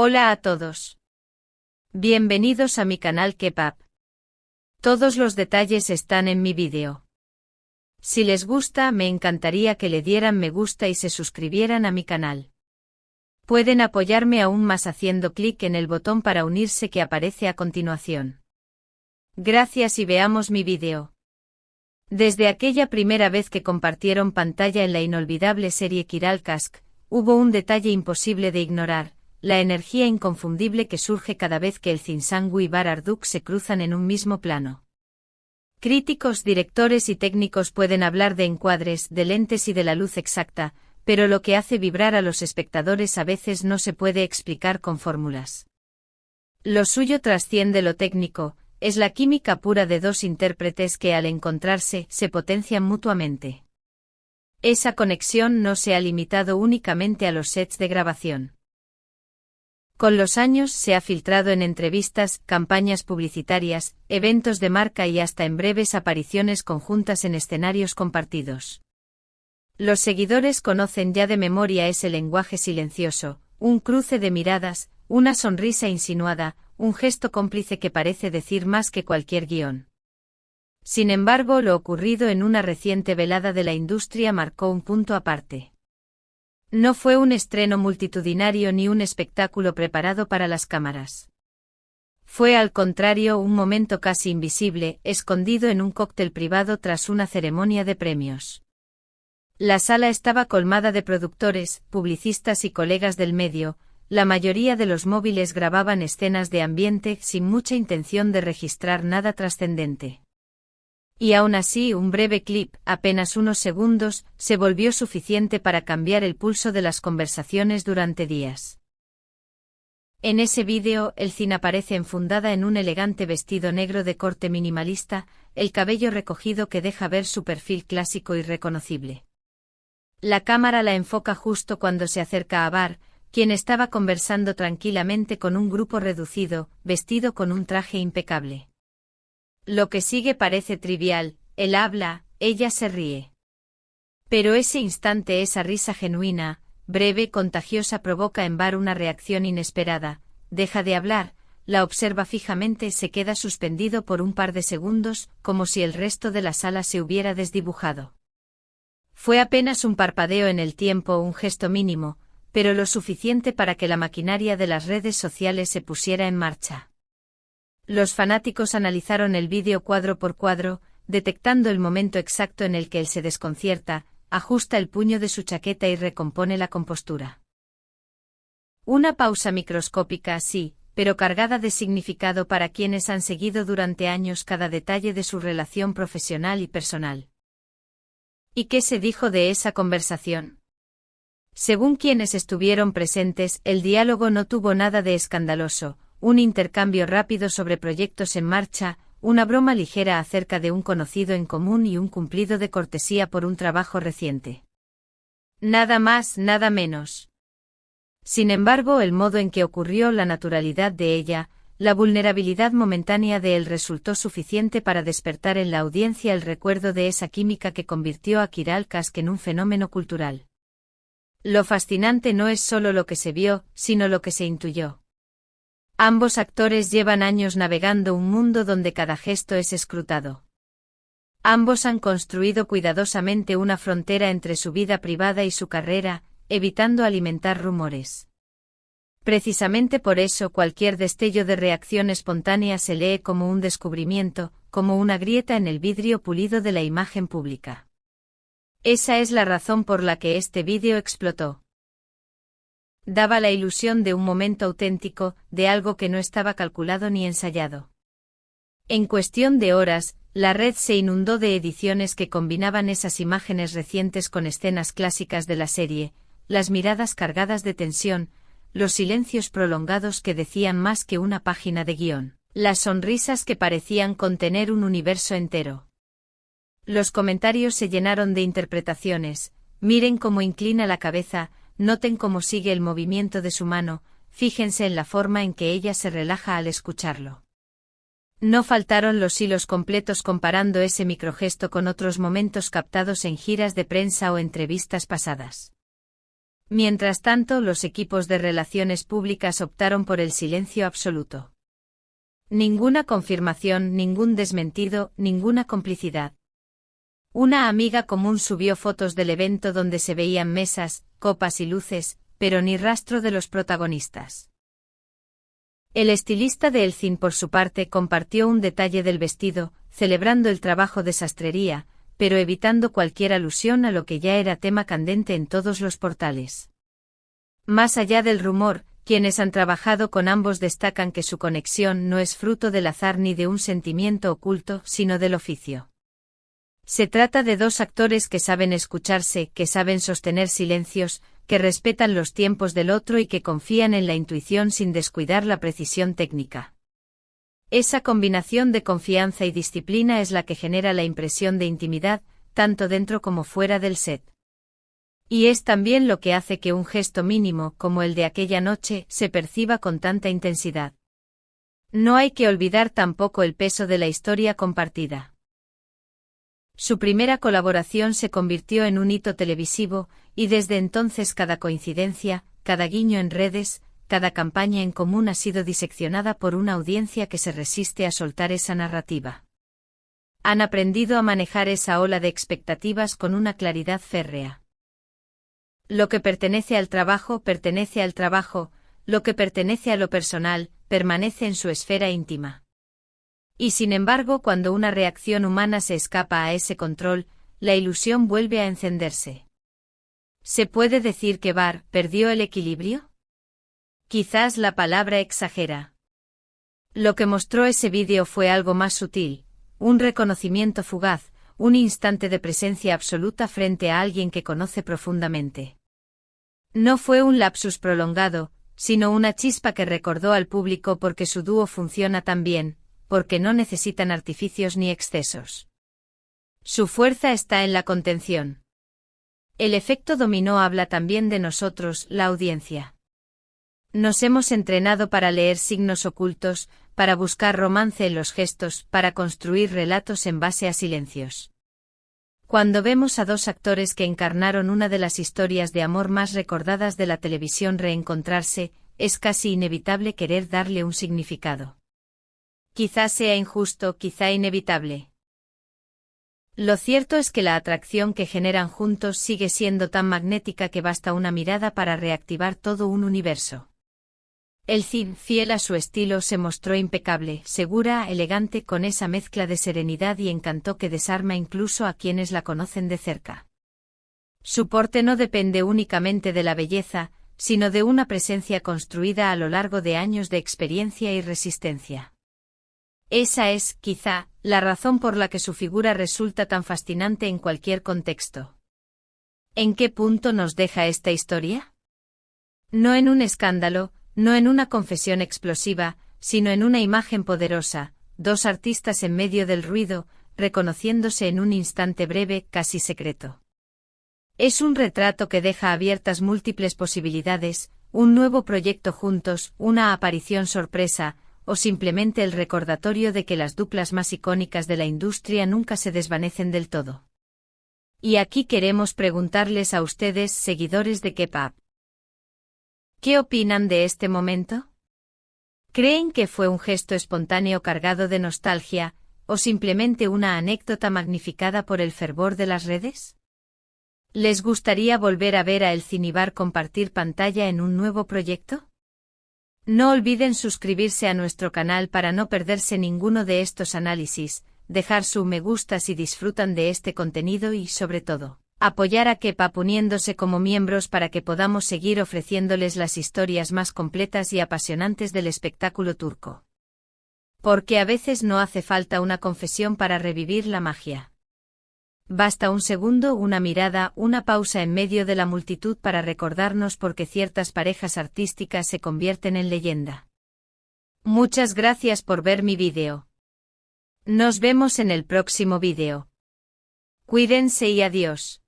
Hola a todos. Bienvenidos a mi canal Kepap. Todos los detalles están en mi vídeo. Si les gusta, me encantaría que le dieran me gusta y se suscribieran a mi canal. Pueden apoyarme aún más haciendo clic en el botón para unirse que aparece a continuación. Gracias y veamos mi vídeo. Desde aquella primera vez que compartieron pantalla en la inolvidable serie Kiral Kask, hubo un detalle imposible de ignorar: la energía inconfundible que surge cada vez que el Zinsangu y Bar Arduk se cruzan en un mismo plano. Críticos, directores y técnicos pueden hablar de encuadres, de lentes y de la luz exacta, pero lo que hace vibrar a los espectadores a veces no se puede explicar con fórmulas. Lo suyo trasciende lo técnico, es la química pura de dos intérpretes que al encontrarse se potencian mutuamente. Esa conexión no se ha limitado únicamente a los sets de grabación. Con los años se ha filtrado en entrevistas, campañas publicitarias, eventos de marca y hasta en breves apariciones conjuntas en escenarios compartidos. Los seguidores conocen ya de memoria ese lenguaje silencioso, un cruce de miradas, una sonrisa insinuada, un gesto cómplice que parece decir más que cualquier guión. Sin embargo, lo ocurrido en una reciente velada de la industria marcó un punto aparte. No fue un estreno multitudinario ni un espectáculo preparado para las cámaras. Fue al contrario un momento casi invisible, escondido en un cóctel privado tras una ceremonia de premios. La sala estaba colmada de productores, publicistas y colegas del medio. La mayoría de los móviles grababan escenas de ambiente sin mucha intención de registrar nada trascendente. Y aún así, un breve clip, apenas unos segundos, se volvió suficiente para cambiar el pulso de las conversaciones durante días. En ese vídeo, el Zin aparece enfundada en un elegante vestido negro de corte minimalista, el cabello recogido que deja ver su perfil clásico y reconocible. La cámara la enfoca justo cuando se acerca a Bar, quien estaba conversando tranquilamente con un grupo reducido, vestido con un traje impecable. Lo que sigue parece trivial: él habla, ella se ríe. Pero ese instante, esa risa genuina, breve, contagiosa, provoca en Bar una reacción inesperada. Deja de hablar, la observa fijamente, se queda suspendido por un par de segundos, como si el resto de la sala se hubiera desdibujado. Fue apenas un parpadeo en el tiempo, un gesto mínimo, pero lo suficiente para que la maquinaria de las redes sociales se pusiera en marcha. Los fanáticos analizaron el vídeo cuadro por cuadro, detectando el momento exacto en el que él se desconcierta, ajusta el puño de su chaqueta y recompone la compostura. Una pausa microscópica, sí, pero cargada de significado para quienes han seguido durante años cada detalle de su relación profesional y personal. ¿Y qué se dijo de esa conversación? Según quienes estuvieron presentes, el diálogo no tuvo nada de escandaloso: un intercambio rápido sobre proyectos en marcha, una broma ligera acerca de un conocido en común y un cumplido de cortesía por un trabajo reciente. Nada más, nada menos. Sin embargo, el modo en que ocurrió, la naturalidad de ella, la vulnerabilidad momentánea de él resultó suficiente para despertar en la audiencia el recuerdo de esa química que convirtió a Kiral Kask en un fenómeno cultural. Lo fascinante no es solo lo que se vio, sino lo que se intuyó. Ambos actores llevan años navegando un mundo donde cada gesto es escrutado. Ambos han construido cuidadosamente una frontera entre su vida privada y su carrera, evitando alimentar rumores. Precisamente por eso cualquier destello de reacción espontánea se lee como un descubrimiento, como una grieta en el vidrio pulido de la imagen pública. Esa es la razón por la que este vídeo explotó. Daba la ilusión de un momento auténtico, de algo que no estaba calculado ni ensayado. En cuestión de horas, la red se inundó de ediciones que combinaban esas imágenes recientes con escenas clásicas de la serie, las miradas cargadas de tensión, los silencios prolongados que decían más que una página de guión, las sonrisas que parecían contener un universo entero. Los comentarios se llenaron de interpretaciones: miren cómo inclina la cabeza, noten cómo sigue el movimiento de su mano, fíjense en la forma en que ella se relaja al escucharlo. No faltaron los hilos completos comparando ese microgesto con otros momentos captados en giras de prensa o entrevistas pasadas. Mientras tanto, los equipos de relaciones públicas optaron por el silencio absoluto. Ninguna confirmación, ningún desmentido, ninguna complicidad. Una amiga común subió fotos del evento donde se veían mesas, copas y luces, pero ni rastro de los protagonistas. El estilista de Elcin, por su parte, compartió un detalle del vestido, celebrando el trabajo de sastrería, pero evitando cualquier alusión a lo que ya era tema candente en todos los portales. Más allá del rumor, quienes han trabajado con ambos destacan que su conexión no es fruto del azar ni de un sentimiento oculto, sino del oficio. Se trata de dos actores que saben escucharse, que saben sostener silencios, que respetan los tiempos del otro y que confían en la intuición sin descuidar la precisión técnica. Esa combinación de confianza y disciplina es la que genera la impresión de intimidad, tanto dentro como fuera del set. Y es también lo que hace que un gesto mínimo, como el de aquella noche, se perciba con tanta intensidad. No hay que olvidar tampoco el peso de la historia compartida. Su primera colaboración se convirtió en un hito televisivo, y desde entonces cada coincidencia, cada guiño en redes, cada campaña en común ha sido diseccionada por una audiencia que se resiste a soltar esa narrativa. Han aprendido a manejar esa ola de expectativas con una claridad férrea. Lo que pertenece al trabajo, lo que pertenece a lo personal, permanece en su esfera íntima. Y sin embargo, cuando una reacción humana se escapa a ese control, la ilusión vuelve a encenderse. ¿Se puede decir que Barr perdió el equilibrio? Quizás la palabra exagera. Lo que mostró ese vídeo fue algo más sutil, un reconocimiento fugaz, un instante de presencia absoluta frente a alguien que conoce profundamente. No fue un lapsus prolongado, sino una chispa que recordó al público porque su dúo funciona tan bien, porque no necesitan artificios ni excesos. Su fuerza está en la contención. El efecto dominó habla también de nosotros, la audiencia. Nos hemos entrenado para leer signos ocultos, para buscar romance en los gestos, para construir relatos en base a silencios. Cuando vemos a dos actores que encarnaron una de las historias de amor más recordadas de la televisión reencontrarse, es casi inevitable querer darle un significado. Quizá sea injusto, quizá inevitable. Lo cierto es que la atracción que generan juntos sigue siendo tan magnética que basta una mirada para reactivar todo un universo. Elcin, fiel a su estilo, se mostró impecable, segura, elegante, con esa mezcla de serenidad y encanto que desarma incluso a quienes la conocen de cerca. Su porte no depende únicamente de la belleza, sino de una presencia construida a lo largo de años de experiencia y resistencia. Esa es, quizá, la razón por la que su figura resulta tan fascinante en cualquier contexto. ¿En qué punto nos deja esta historia? No en un escándalo, no en una confesión explosiva, sino en una imagen poderosa, dos artistas en medio del ruido, reconociéndose en un instante breve, casi secreto. Es un retrato que deja abiertas múltiples posibilidades, un nuevo proyecto juntos, una aparición sorpresa, o simplemente el recordatorio de que las duplas más icónicas de la industria nunca se desvanecen del todo. Y aquí queremos preguntarles a ustedes, seguidores de K-pop. ¿Qué opinan de este momento? ¿Creen que fue un gesto espontáneo cargado de nostalgia, o simplemente una anécdota magnificada por el fervor de las redes? ¿Les gustaría volver a ver a Elcin y Barr compartir pantalla en un nuevo proyecto? No olviden suscribirse a nuestro canal para no perderse ninguno de estos análisis, dejar su me gusta si disfrutan de este contenido y, sobre todo, apoyar a K-pop uniéndose como miembros para que podamos seguir ofreciéndoles las historias más completas y apasionantes del espectáculo turco. Porque a veces no hace falta una confesión para revivir la magia. Basta un segundo, una mirada, una pausa en medio de la multitud para recordarnos por qué ciertas parejas artísticas se convierten en leyenda. Muchas gracias por ver mi vídeo. Nos vemos en el próximo vídeo. Cuídense y adiós.